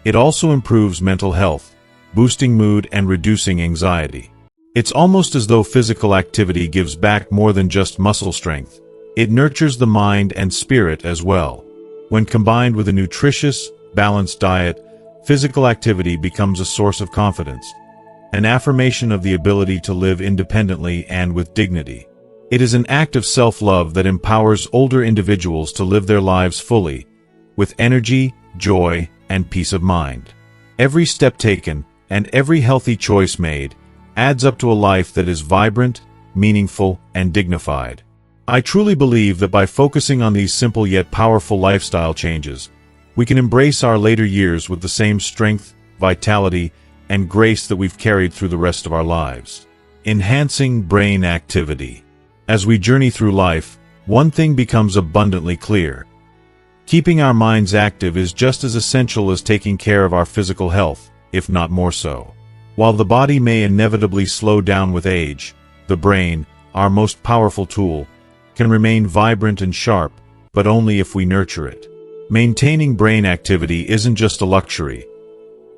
It also improves mental health, boosting mood and reducing anxiety. It's almost as though physical activity gives back more than just muscle strength. It nurtures the mind and spirit as well. When combined with a nutritious, balanced diet, physical activity becomes a source of confidence, an affirmation of the ability to live independently and with dignity. It is an act of self-love that empowers older individuals to live their lives fully, with energy, joy, and peace of mind. Every step taken, and every healthy choice made, adds up to a life that is vibrant, meaningful, and dignified. I truly believe that by focusing on these simple yet powerful lifestyle changes, we can embrace our later years with the same strength, vitality, and grace that we've carried through the rest of our lives. Enhancing brain activity. As we journey through life, one thing becomes abundantly clear. Keeping our minds active is just as essential as taking care of our physical health, if not more so. While the body may inevitably slow down with age, the brain, our most powerful tool, can remain vibrant and sharp, but only if we nurture it. Maintaining brain activity isn't just a luxury.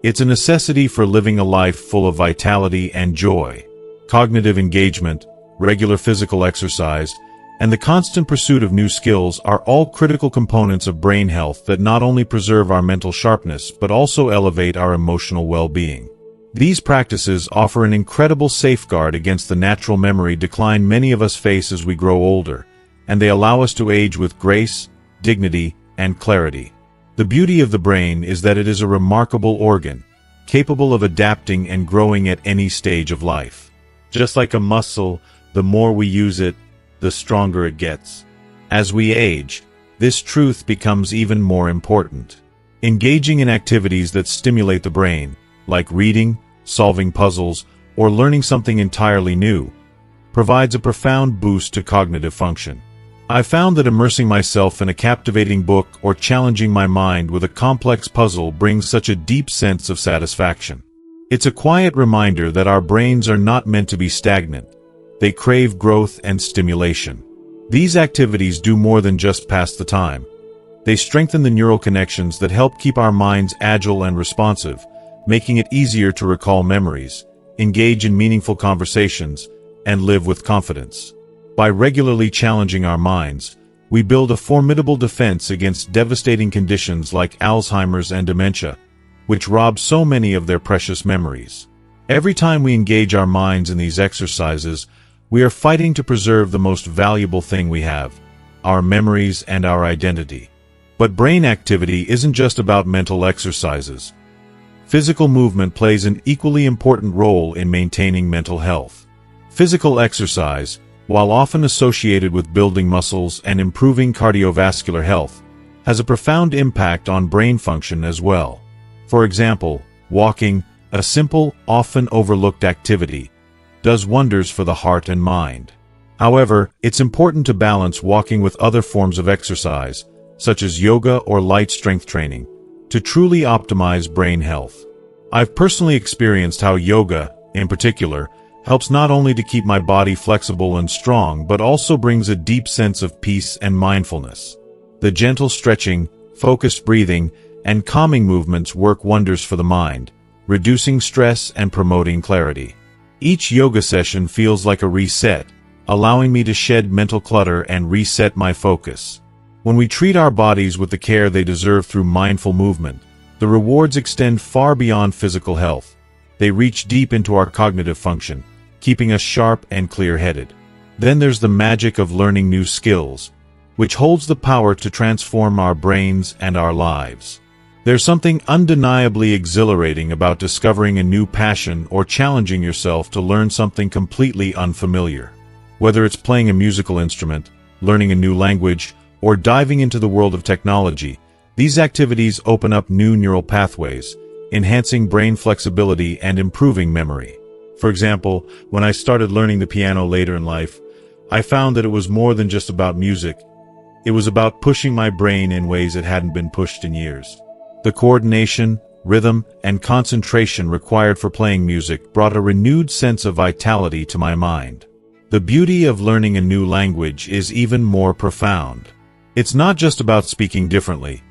It's a necessity for living a life full of vitality and joy. Cognitive engagement, regular physical exercise, and the constant pursuit of new skills are all critical components of brain health that not only preserve our mental sharpness but also elevate our emotional well-being. These practices offer an incredible safeguard against the natural memory decline many of us face as we grow older, and they allow us to age with grace, dignity, and clarity. The beauty of the brain is that it is a remarkable organ, capable of adapting and growing at any stage of life. Just like a muscle, the more we use it, the stronger it gets. As we age, this truth becomes even more important. Engaging in activities that stimulate the brain, like reading, solving puzzles, or learning something entirely new, provides a profound boost to cognitive function. I've found that immersing myself in a captivating book or challenging my mind with a complex puzzle brings such a deep sense of satisfaction. It's a quiet reminder that our brains are not meant to be stagnant. They crave growth and stimulation. These activities do more than just pass the time. They strengthen the neural connections that help keep our minds agile and responsive, making it easier to recall memories, engage in meaningful conversations, and live with confidence. By regularly challenging our minds, we build a formidable defense against devastating conditions like Alzheimer's and dementia, which rob so many of their precious memories. Every time we engage our minds in these exercises, we are fighting to preserve the most valuable thing we have, our memories and our identity. But brain activity isn't just about mental exercises. Physical movement plays an equally important role in maintaining mental health. Physical exercise, while often associated with building muscles and improving cardiovascular health, has a profound impact on brain function as well. For example, walking, a simple, often overlooked activity, does wonders for the heart and mind. However, it's important to balance walking with other forms of exercise, such as yoga or light strength training, to truly optimize brain health. I've personally experienced how yoga, in particular, helps not only to keep my body flexible and strong but also brings a deep sense of peace and mindfulness. The gentle stretching, focused breathing, and calming movements work wonders for the mind, reducing stress and promoting clarity. Each yoga session feels like a reset, allowing me to shed mental clutter and reset my focus. When we treat our bodies with the care they deserve through mindful movement, the rewards extend far beyond physical health. They reach deep into our cognitive function, keeping us sharp and clear-headed. Then there's the magic of learning new skills, which holds the power to transform our brains and our lives. There's something undeniably exhilarating about discovering a new passion or challenging yourself to learn something completely unfamiliar. Whether it's playing a musical instrument, learning a new language, or diving into the world of technology, these activities open up new neural pathways, enhancing brain flexibility and improving memory. For example, when I started learning the piano later in life, I found that it was more than just about music. It was about pushing my brain in ways it hadn't been pushed in years. The coordination, rhythm, and concentration required for playing music brought a renewed sense of vitality to my mind. The beauty of learning a new language is even more profound. It's not just about speaking differently.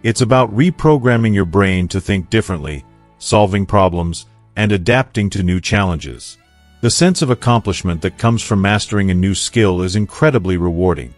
It's about reprogramming your brain to think differently, solving problems, and adapting to new challenges. The sense of accomplishment that comes from mastering a new skill is incredibly rewarding.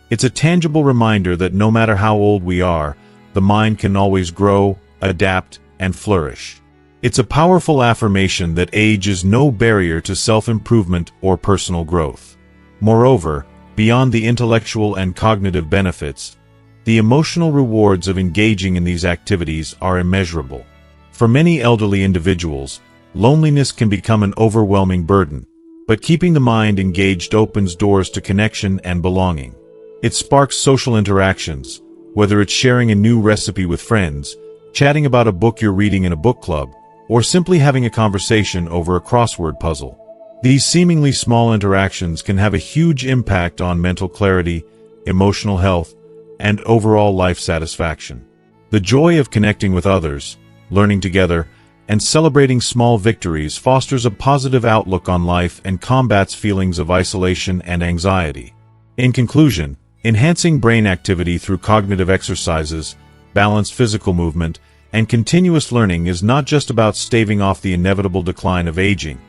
It's a tangible reminder that no matter how old we are, the mind can always grow, adapt, and flourish. It's a powerful affirmation that age is no barrier to self-improvement or personal growth. Moreover, beyond the intellectual and cognitive benefits, the emotional rewards of engaging in these activities are immeasurable. For many elderly individuals, loneliness can become an overwhelming burden, but keeping the mind engaged opens doors to connection and belonging. It sparks social interactions, whether it's sharing a new recipe with friends, chatting about a book you're reading in a book club, or simply having a conversation over a crossword puzzle. These seemingly small interactions can have a huge impact on mental clarity, emotional health, and overall life satisfaction. The joy of connecting with others, learning together, and celebrating small victories fosters a positive outlook on life and combats feelings of isolation and anxiety. In conclusion, enhancing brain activity through cognitive exercises, balanced physical movement, and continuous learning is not just about staving off the inevitable decline of aging.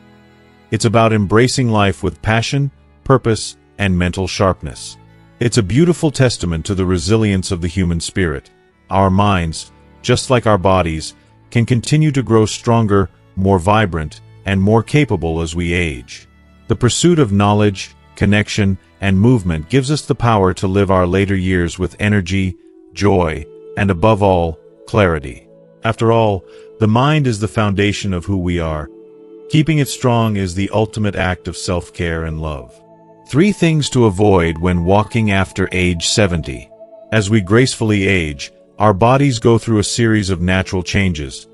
It's about embracing life with passion, purpose, and mental sharpness. It's a beautiful testament to the resilience of the human spirit. Our minds, just like our bodies, can continue to grow stronger, more vibrant, and more capable as we age. The pursuit of knowledge, connection, and movement gives us the power to live our later years with energy, joy, and above all, clarity. After all, the mind is the foundation of who we are. Keeping it strong is the ultimate act of self-care and love. 3 things to avoid when walking after age 70. As we gracefully age, our bodies go through a series of natural changes,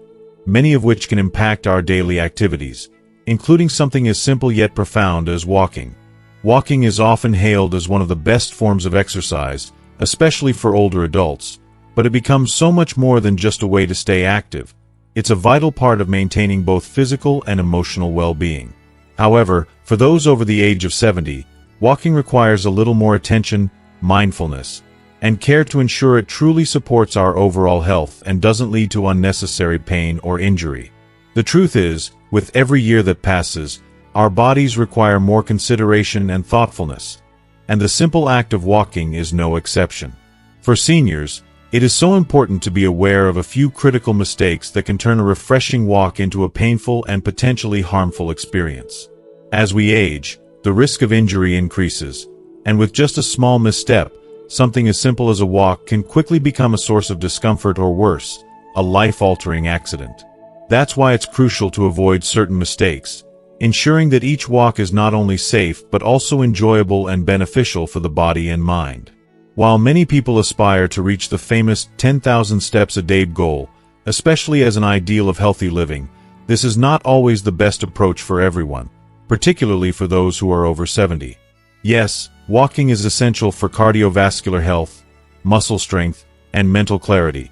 many of which can impact our daily activities, including something as simple yet profound as walking. Walking is often hailed as one of the best forms of exercise, especially for older adults, but it becomes so much more than just a way to stay active. It's a vital part of maintaining both physical and emotional well-being. However, for those over the age of 70, walking requires a little more attention, mindfulness, and care to ensure it truly supports our overall health and doesn't lead to unnecessary pain or injury. The truth is, with every year that passes, our bodies require more consideration and thoughtfulness, and the simple act of walking is no exception. For seniors, it is so important to be aware of a few critical mistakes that can turn a refreshing walk into a painful and potentially harmful experience. As we age, the risk of injury increases, and with just a small misstep, something as simple as a walk can quickly become a source of discomfort or worse, a life-altering accident. That's why it's crucial to avoid certain mistakes, ensuring that each walk is not only safe but also enjoyable and beneficial for the body and mind. While many people aspire to reach the famous 10,000 steps a day goal, especially as an ideal of healthy living, this is not always the best approach for everyone, particularly for those who are over 70. Yes, walking is essential for cardiovascular health, muscle strength, and mental clarity,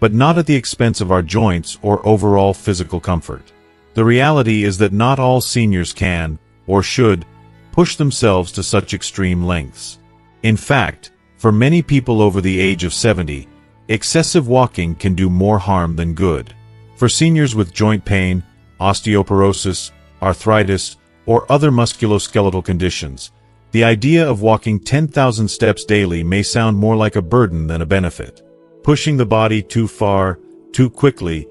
but not at the expense of our joints or overall physical comfort. The reality is that not all seniors can, or should, push themselves to such extreme lengths. In fact, for many people over the age of 70, excessive walking can do more harm than good. For seniors with joint pain, osteoporosis, arthritis, or other musculoskeletal conditions, the idea of walking 10,000 steps daily may sound more like a burden than a benefit. Pushing the body too far, too quickly,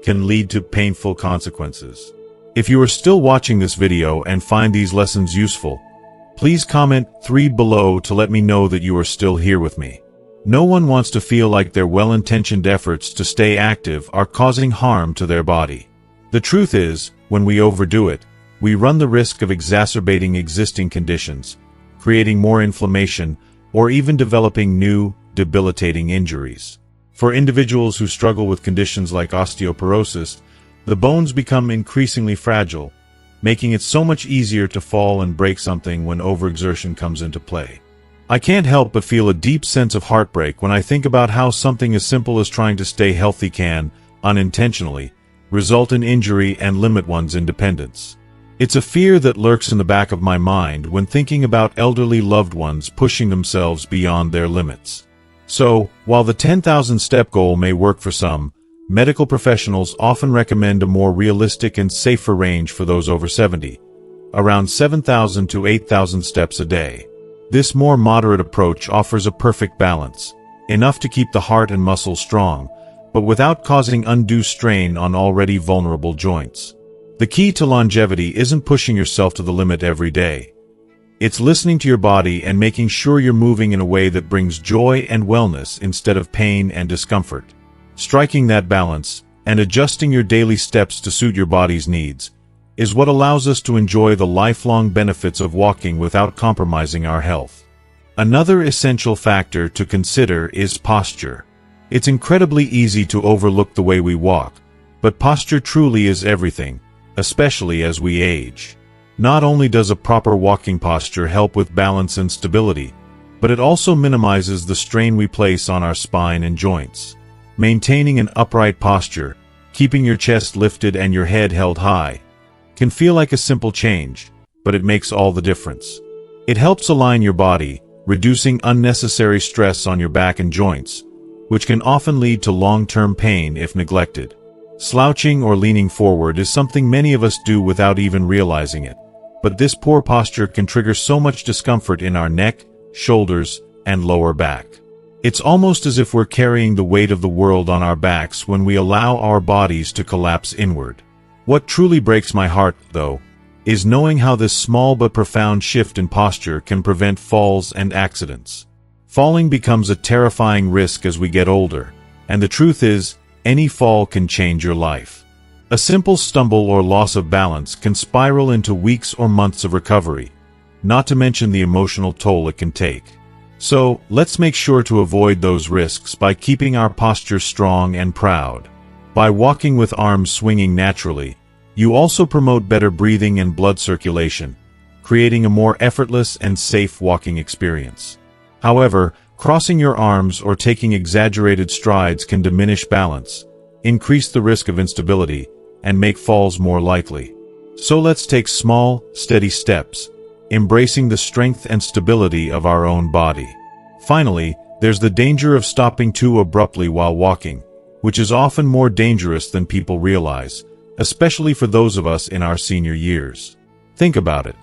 can lead to painful consequences. If you are still watching this video and find these lessons useful, Please comment 3 below to let me know that you are still here with me. No one wants to feel like their well-intentioned efforts to stay active are causing harm to their body. The truth is, when we overdo it, we run the risk of exacerbating existing conditions, creating more inflammation, or even developing new, debilitating injuries. For individuals who struggle with conditions like osteoporosis, the bones become increasingly fragile, making it so much easier to fall and break something when overexertion comes into play. I can't help but feel a deep sense of heartbreak when I think about how something as simple as trying to stay healthy can, unintentionally, result in injury and limit one's independence. It's a fear that lurks in the back of my mind when thinking about elderly loved ones pushing themselves beyond their limits. So, while the 10,000-step goal may work for some, medical professionals often recommend a more realistic and safer range for those over 70, around 7,000 to 8,000 steps a day. This more moderate approach offers a perfect balance, enough to keep the heart and muscles strong, but without causing undue strain on already vulnerable joints. The key to longevity isn't pushing yourself to the limit every day. It's listening to your body and making sure you're moving in a way that brings joy and wellness instead of pain and discomfort. Striking that balance, and adjusting your daily steps to suit your body's needs, is what allows us to enjoy the lifelong benefits of walking without compromising our health. Another essential factor to consider is posture. It's incredibly easy to overlook the way we walk, but posture truly is everything, especially as we age. Not only does a proper walking posture help with balance and stability, but it also minimizes the strain we place on our spine and joints. Maintaining an upright posture, keeping your chest lifted and your head held high, can feel like a simple change, but it makes all the difference. It helps align your body, reducing unnecessary stress on your back and joints, which can often lead to long-term pain if neglected. Slouching or leaning forward is something many of us do without even realizing it, but this poor posture can trigger so much discomfort in our neck, shoulders, and lower back. It's almost as if we're carrying the weight of the world on our backs when we allow our bodies to collapse inward. What truly breaks my heart, though, is knowing how this small but profound shift in posture can prevent falls and accidents. Falling becomes a terrifying risk as we get older, and the truth is, any fall can change your life. A simple stumble or loss of balance can spiral into weeks or months of recovery, not to mention the emotional toll it can take. So, let's make sure to avoid those risks by keeping our posture strong and proud. By walking with arms swinging naturally, you also promote better breathing and blood circulation, creating a more effortless and safe walking experience. However, crossing your arms or taking exaggerated strides can diminish balance, increase the risk of instability, and make falls more likely. So let's take small, steady steps, embracing the strength and stability of our own body. Finally, there's the danger of stopping too abruptly while walking, which is often more dangerous than people realize, especially for those of us in our senior years. Think about it.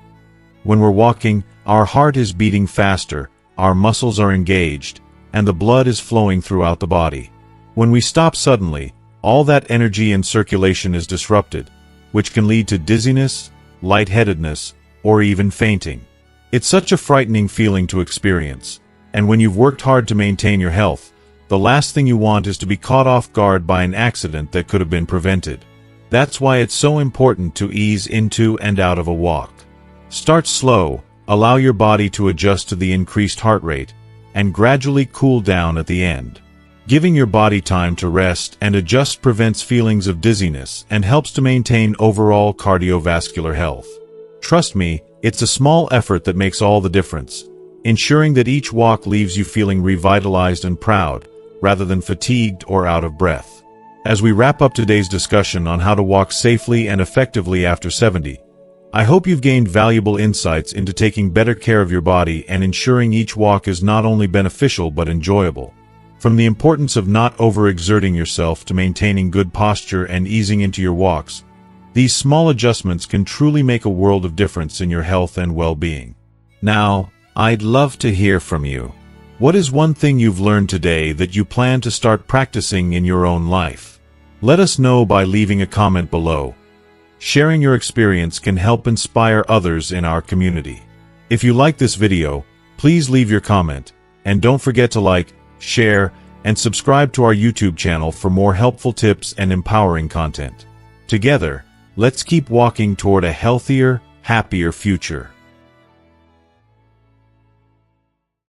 When we're walking, our heart is beating faster, our muscles are engaged, and the blood is flowing throughout the body. When we stop suddenly, all that energy and circulation is disrupted, which can lead to dizziness, lightheadedness, or even fainting. It's such a frightening feeling to experience, and when you've worked hard to maintain your health, the last thing you want is to be caught off guard by an accident that could have been prevented. That's why it's so important to ease into and out of a walk. Start slow, allow your body to adjust to the increased heart rate, and gradually cool down at the end. Giving your body time to rest and adjust prevents feelings of dizziness and helps to maintain overall cardiovascular health. Trust me, it's a small effort that makes all the difference, ensuring that each walk leaves you feeling revitalized and proud, rather than fatigued or out of breath. As we wrap up today's discussion on how to walk safely and effectively after 70, I hope you've gained valuable insights into taking better care of your body and ensuring each walk is not only beneficial but enjoyable. From the importance of not overexerting yourself to maintaining good posture and easing into your walks, these small adjustments can truly make a world of difference in your health and well-being. Now, I'd love to hear from you. What is one thing you've learned today that you plan to start practicing in your own life? Let us know by leaving a comment below. Sharing your experience can help inspire others in our community. If you like this video, please leave your comment, and don't forget to like, share, and subscribe to our YouTube channel for more helpful tips and empowering content. Together, let's keep walking toward a healthier, happier future.